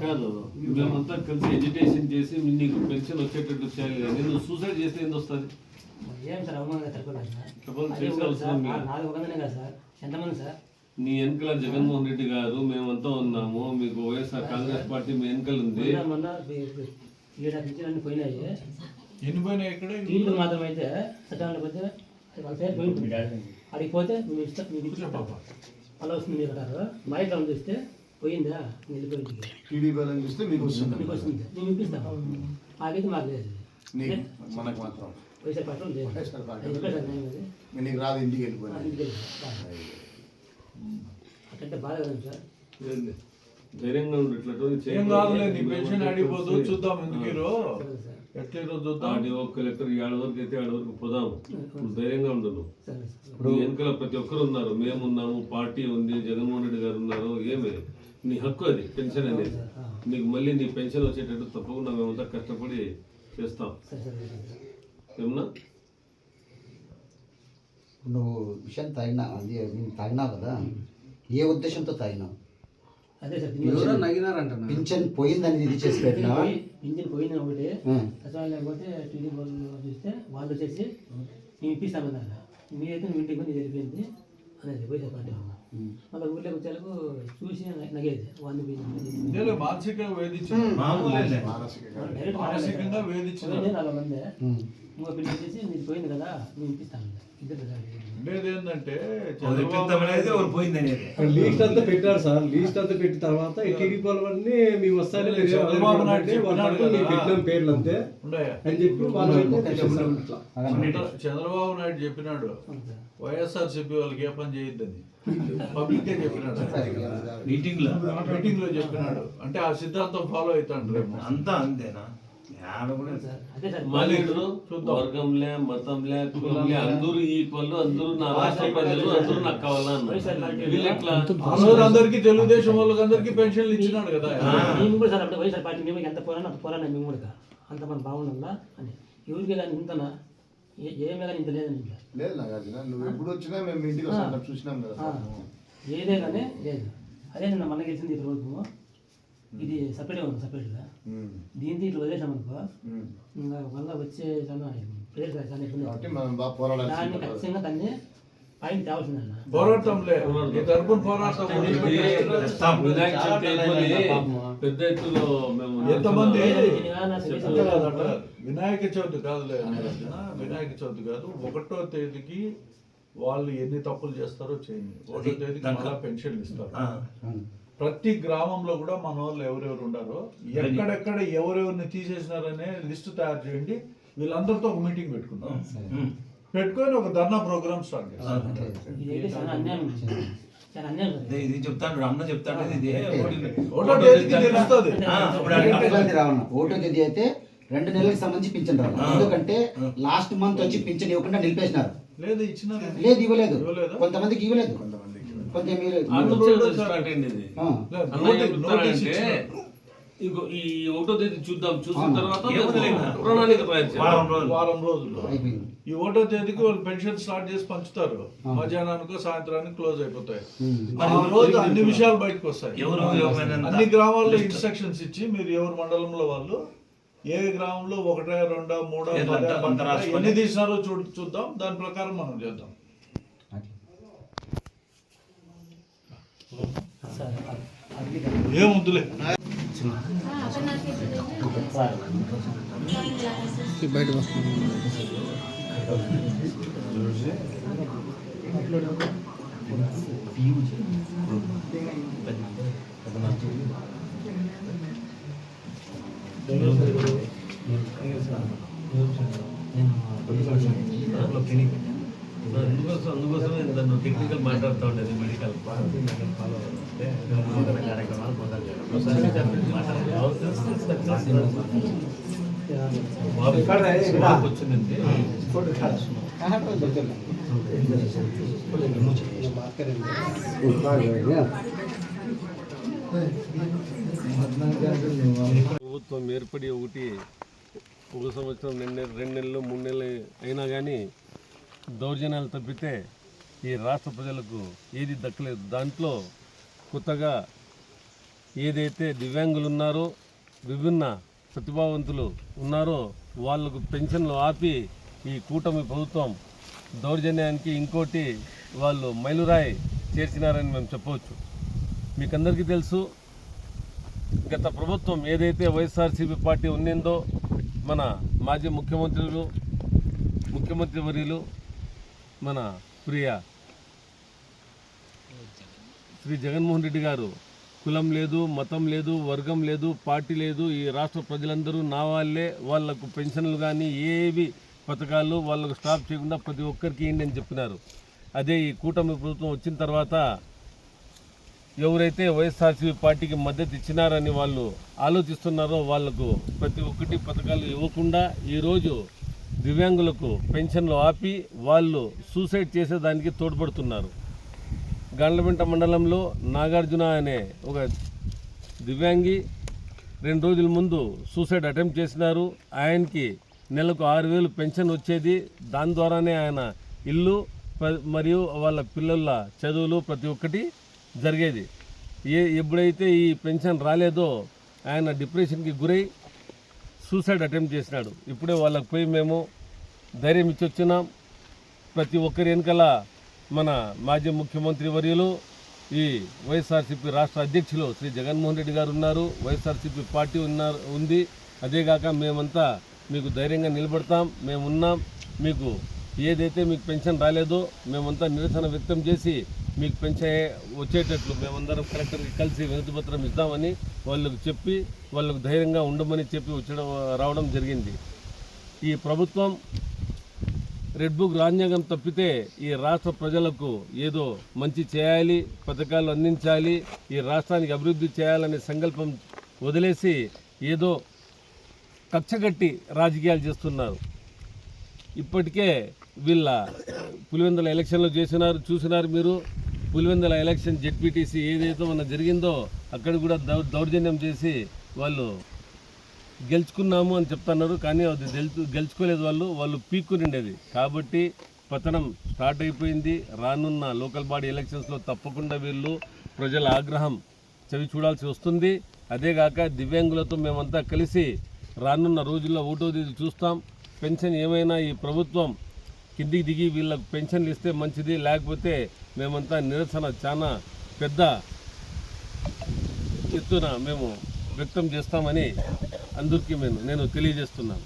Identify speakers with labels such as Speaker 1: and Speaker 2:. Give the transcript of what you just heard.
Speaker 1: కాదు మేమంతా కలిసి ఎడ్యుకేషన్ చేసి నీకు పెన్షన్ వచ్చేటట్టు చేయాలి కానీ నువ్వు సూసైడ్ చేస్తే ఎంత వస్తుంది? నీ వెనకల జగన్మోహన్ రెడ్డి గారు మేమంతా ఉన్నాము, మీకు వైఎస్ఆర్ కాంగ్రెస్ పార్టీ మీ వెనకలు ఉంది.
Speaker 2: ఎన్ని పోయినాయి? ఇక్కడ
Speaker 3: మాత్రం అయితే అడిగి పోతే అలా వస్తుంది. మీరు అంటారు మా ఇంట్లో చూస్తే పోయిందా వెళ్ళిపోయింది,
Speaker 4: చూస్తే మీకు వస్తుంది,
Speaker 3: నేను ఇప్పిస్తాను. మాకైతే మాకు లేదు,
Speaker 4: మనకు మాత్రం
Speaker 3: వైఎస్ఆర్ పార్టీ లేదు,
Speaker 4: నీకు రాదు, ఇంటికి వెళ్ళిపోయినా
Speaker 3: అట్లంటే బాగా కదా సార్.
Speaker 1: ధైర్యంగా
Speaker 2: ఏం కాదులే, నీ పెన్షన్ అడిగిపోదు, చూద్దాం ఎందుకు ఎట్లా చూద్దాం.
Speaker 1: ఆడియో కలెక్టర్ ఏడు వరకు అయితే ఏడు వరకు పోదాము, ధైర్యంగా ఉండదు. ఇప్పుడు వెనకాల ప్రతి ఒక్కరు ఉన్నారు, మేమున్నాము, పార్టీ ఉంది, జగన్మోహన్ రెడ్డి గారు ఉన్నారు. ఏమే నీ హక్కు అది పెన్షన్ అనేది. నీకు మళ్ళీ నీ పెన్షన్ వచ్చేటట్టు తప్పకుండా మేమంతా కష్టపడి చేస్తాం. ఏమన్నా
Speaker 5: నువ్వు విషయం తాగినావు, అది నేను తాగినావు కదా, ఏ ఉద్దేశంతో తాగినావు?
Speaker 3: అదే సార్
Speaker 5: పింఛన్ పోయిందని ఇది చేసి పెట్టినావా?
Speaker 3: పింఛన్ పోయిందని ఒకటి సచివాలయం లేకపోతే టీడీ వాళ్ళు చూస్తే వాళ్ళు వచ్చేసి మేము ఇప్పిస్తామన్నారు. మీరైతే నువ్వు ఇంటికి పోయి వెళ్ళిపోయింది అనేది వైఎస్ఆర్ పార్టీ మళ్ళీ ఊళ్ళోకి వచ్చేలకు చూసి నగేది వాళ్ళు
Speaker 2: మానసికంగా వేధించిన
Speaker 3: 40 మంది ఇంకో పిల్లలు వచ్చేసి నీకు పోయింది కదా మేము ఇప్పిస్తాను.
Speaker 2: ఏంటంటే
Speaker 6: లీస్ట్ అంతా పెట్టారు సార్. లీస్ట్ అంతా పెట్టిన తర్వాత టీడీపీ వాళ్ళని మీ వస్తానే పెట్టిన పేర్లు అంతే అని చెప్పి
Speaker 2: చంద్రబాబు నాయుడు చెప్పినాడు వైఎస్ఆర్సీపీ వాళ్ళకి ఏ పని చేయొద్దని పబ్లిక్ చెప్పినాడు, మీటింగ్ లో చెప్పినాడు. అంటే ఆ సిద్ధాంతం ఫాలో అవుతాడు
Speaker 1: అంతా అంతేనా? వర్గంలే మతంలే కులంలే అందరూ ఈక్వల్, అందరూ నా రాష్ట్ర ప్రజలు, అందరూ నాకు కావాలన్నా
Speaker 2: అందరికి తెలుగుదేశం వాళ్ళకి అందరికి పెన్షన్లు ఇచ్చినాడు కదా.
Speaker 3: మేము కూడా సార్ అంటే వైఎస్ఆర్ పార్టీ మేము ఎంత పోరాడినా అంత పోరాడినా మేము కూడా అంత మనం బాగుండాలా అని. ఎవరికి కానీ ఇంతనా ఏమే కానీ ఇంత లేదని
Speaker 4: లేదు నాగార్జున, నువ్వు ఎప్పుడు వచ్చినా మేము ఇంటికి వస్తాం చూసినాం కదా.
Speaker 3: ఏదే కానీ లేదు. అదే నిన్న మన గెలిచింది ఈ ప్రభుత్వము, ఇది సపరేట్గా ఉంది. సపరేట్గా దీంతో ఇట్లా వదిలేసామనుకో ఇంకా వల్ల వచ్చే ప్రజలు చాలా ఇబ్బంది. దాన్ని ఖచ్చితంగా దాన్ని పైన తేవాల్సిందన్న
Speaker 1: పెద్ద ఎత్తులో
Speaker 2: ఎంతమంది వినాయక చవితి కాదులే, వినాయక చవితి కాదు, 1వ తేదీకి వాళ్ళు ఎన్ని తప్పులు చేస్తారో చేయండి. 1వ తేదీకి మళ్ళా పెన్షన్లు ఇస్తారు. ప్రతి గ్రామంలో కూడా మన వాళ్ళు ఎవరెవరు ఉన్నారో, ఎక్కడెక్కడ ఎవరెవరిని తీసేసినారనే లిస్టు తయారు చేయండి. వీళ్ళందరితో ఒక మీటింగ్ పెట్టుకొని ఒక ధర్నా ప్రోగ్రామ్ స్టార్ట్ చేస్తాం.
Speaker 7: ఇది చెప్తాడు అన్న చెప్తాడు. ఇది
Speaker 2: 1వ తేదీకి తెలుస్తుంది.
Speaker 5: 1వ తేదీ అయితే 2 నెలలకు సంబంధించి పింఛన్ రావాలి. ఎందుకంటే లాస్ట్ మంత్ వచ్చి పింఛన్ ఇవ్వకుండా నిలిపేసినారు.
Speaker 2: లేదు ఇచ్చిన
Speaker 5: లేదు, ఇవ్వలేదు. కొంతమందికి ఇవ్వలేదు, కొంత
Speaker 1: ఈ 1వ తేదీ చూద్దాం, చూసిన తర్వాత ప్రణాళిక
Speaker 2: వారం రోజులు ఈ 1వ తేదీకి వాళ్ళు పెన్షన్ స్టార్ట్ చేసి పంచుతారు. మధ్యాహ్నానికో సాయంత్రానికి క్లోజ్ అయిపోతాయి. ఆ రోజు అన్ని విషయాలు బయటకు వస్తాయి. అన్ని గ్రామాల్లో ఇన్స్ట్రక్షన్స్ ఇచ్చి మీరు ఎవరి మండలంలో వాళ్ళు ఏ గ్రామంలో 1, 2, 3 ఎన్ని తీసినారో చూద్దాం. దాని ప్రకారం మనం చేద్దాం. ఏముందులే
Speaker 6: బయట
Speaker 1: అందుకోసమే నన్ను టెక్నికల్ మాట్లాడుతూ ఉండేది. మెడికల్ వచ్చిందండి. ప్రభుత్వం ఏర్పడి 1 సంవత్సరం 2 నెలలు 3 నెలలు అయినా కానీ దౌర్జన్యాలు తప్పితే ఈ రాష్ట్ర ప్రజలకు ఏది దక్కలేదు. దాంట్లో కొత్తగా ఏదైతే దివ్యాంగులు ఉన్నారో, విభిన్న ప్రతిభావంతులు ఉన్నారో వాళ్లకు పెన్షన్లు ఆపి ఈ కూటమి ప్రభుత్వం దౌర్జన్యానికి ఇంకోటి వాళ్ళు మైలురాయి చేర్చినారని మేము చెప్పవచ్చు. మీకందరికీ తెలుసు, గత ప్రభుత్వం ఏదైతే వైఎస్ఆర్సీపీ పార్టీ ఉన్నిందో మన మాజీ ముఖ్యమంత్రి వర్యులు మన ప్రియ శ్రీ జగన్మోహన్ రెడ్డి గారు కులం లేదు, మతం లేదు, వర్గం లేదు, పార్టీ లేదు, ఈ రాష్ట్ర ప్రజలందరూ నా వాళ్ళే, వాళ్లకు పెన్షన్లు కానీ ఏవి పథకాలు వాళ్ళకు స్టాప్ చేయకుండా ప్రతి ఒక్కరికి ఇవ్వండి అని చెప్పినారు. అదే ఈ కూటమి ప్రభుత్వం వచ్చిన తర్వాత ఎవరైతే వైఎస్ఆర్సీపీ పార్టీకి మద్దతు ఇచ్చినారని వాళ్ళు ఆలోచిస్తున్నారో వాళ్లకు ప్రతి ఒక్కటి పథకాలు ఇవ్వకుండా ఈరోజు దివ్యాంగులకు పెన్షన్లు ఆపి వాళ్ళు సూసైడ్ చేసేదానికి తోడ్పడుతున్నారు. గండ్లపెంట మండలంలో నాగార్జున అనే ఒక దివ్యాంగి 2 రోజుల ముందు సూసైడ్ అటెంప్ట్ చేసినారు. ఆయనకి నెలకు 6,000 పెన్షన్ వచ్చేది. దాని ద్వారానే ఆయన ఇల్లు మరియు వాళ్ళ పిల్లల చదువులు ప్రతి ఒక్కటి జరిగేది. ఎప్పుడైతే ఈ పెన్షన్ రాలేదో ఆయన డిప్రెషన్కి గురై సూసైడ్ అటెంప్ట్ చేసినాడు. ఇప్పుడే వాళ్ళకి పోయి మేము ధైర్యం ఇచ్చొచ్చినాం. ప్రతి ఒక్కరి వెనకాల మన మాజీ ముఖ్యమంత్రి వర్యులు, ఈ వైఎస్ఆర్సీపీ రాష్ట్ర అధ్యక్షులు శ్రీ జగన్మోహన్ రెడ్డి గారు ఉన్నారు. వైఎస్ఆర్సీపీ పార్టీ ఉంది. అదేగాక మేమంతా మీకు ధైర్యంగా నిలబడతాం, మేమున్నాం. మీకు ఏదైతే మీకు పెన్షన్ రాలేదో మేమంతా నిరసన వ్యక్తం చేసి మీకు పెన్షన్ వచ్చేటట్లు మేమందరం కలెక్టర్కి కలిసి వినతిపత్రం ఇద్దామని వాళ్ళకు చెప్పి వాళ్ళకు ధైర్యంగా ఉండమని చెప్పి రావడం జరిగింది. ఈ ప్రభుత్వం రెడ్ బుక్ రాజ్యాంగం తప్పితే ఈ రాష్ట్ర ప్రజలకు ఏదో మంచి చేయాలి, పథకాలు అందించాలి, ఈ రాష్ట్రానికి అభివృద్ధి చేయాలనే సంకల్పం వదిలేసి ఏదో కక్షగట్టి రాజకీయాలు చేస్తున్నారు. ఇప్పటికే వీళ్ళ పులివెందుల ఎలక్షన్లో చూసినారు మీరు. పులివెందుల ఎలక్షన్ జెడ్పీటీసీ ఏదైతే మన జరిగిందో అక్కడ కూడా దౌర్జన్యం చేసి వాళ్ళు గెలుచుకున్నాము అని చెప్తున్నారు. కానీ అది గెలుచుకోలేదు. వాళ్ళు పీక్కునిండేది. కాబట్టి పతనం స్టార్ట్ అయిపోయింది. రానున్న లోకల్ బాడీ ఎలక్షన్స్లో తప్పకుండా వీళ్ళు ప్రజల ఆగ్రహం చవి చూడాల్సి వస్తుంది. అదేగాక దివ్యాంగులతో మేమంతా కలిసి రానున్న రోజుల్లో 1వ తేదీ చూస్తాం. పెన్షన్ ఏమైనా ఈ ప్రభుత్వం కిందికి దిగి వీళ్ళకు పెన్షన్లు ఇస్తే మంచిది, లేకపోతే మేమంతా నిరసన చాలా పెద్ద ఎత్తున మేము వ్యక్తం చేస్తామని అందరికీ నేను తెలియజేస్తున్నాను.